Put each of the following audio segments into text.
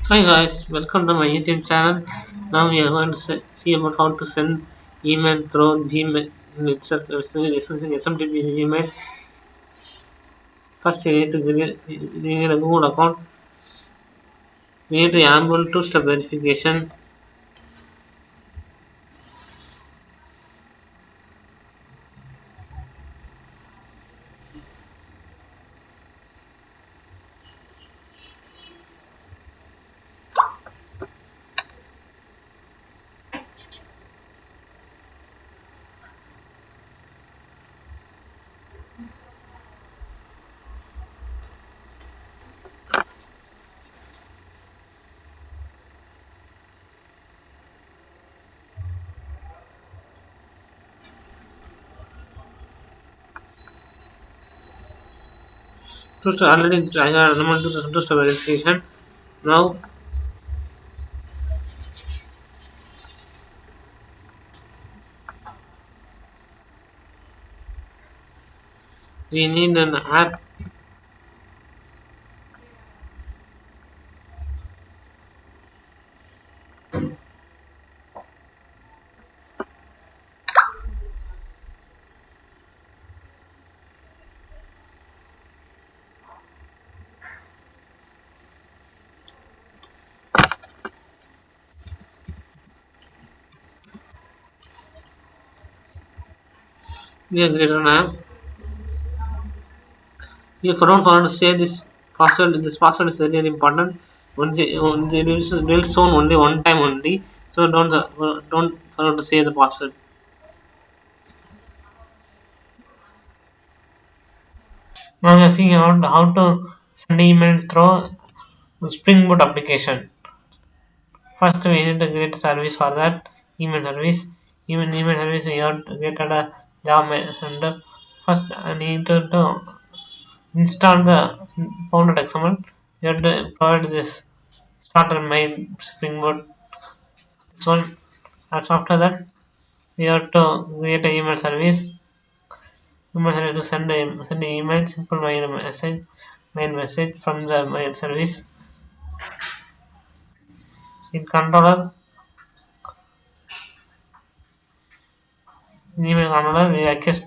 Hi guys, welcome to my YouTube channel. Now we are going to see about how to send email through Gmail itself using smtp Gmail. First, you need a Google account. We need to enable two-step verification. Two-step already I have enabled two-step verification. Now we need an app. We have created an app. If you don't want to say this password is very important. Once it will shown only one time only. So don't forget to say the password. Now we are seeing about how to send email through Springboot application. First, we need to create a service for that email service. Even email service, we have to create a Java center. First, I need to install the founder.xml. You have to provide this starter main Springboot. This one. And after that, we have to create an email service. Email service to send an email, simple main message from the mail service. In controller, email controller, we request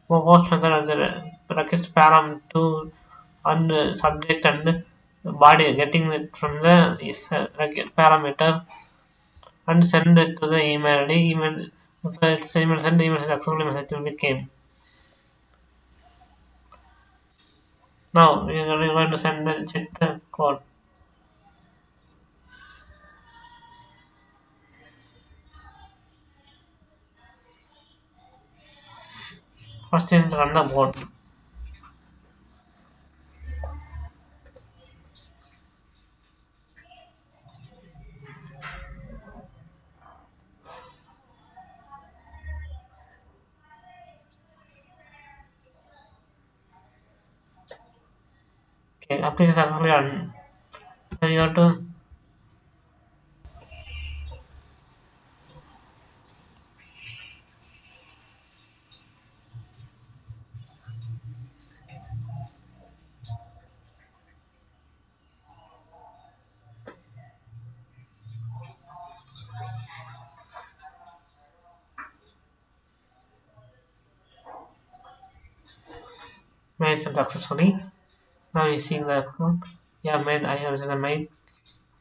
post method as a request param to and subject and body getting it from the parameter and send it to the email ID. Email if it's email send email successfully message will be came. Now we are going to send the check the code. First in run the board. Okay, application successfully run. Then you have to made it successfully. Now you see the code. Yeah, made I have the made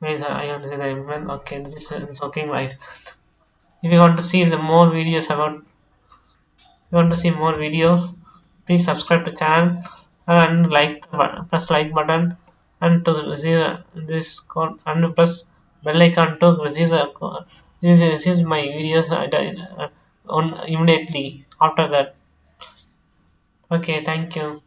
I have the email. Okay, this is working right. If you want to see the more videos about you want to see more videos, please subscribe to channel and press like button and to receive this code and press bell icon to receive the receive my videos on immediately after that. Okay, thank you.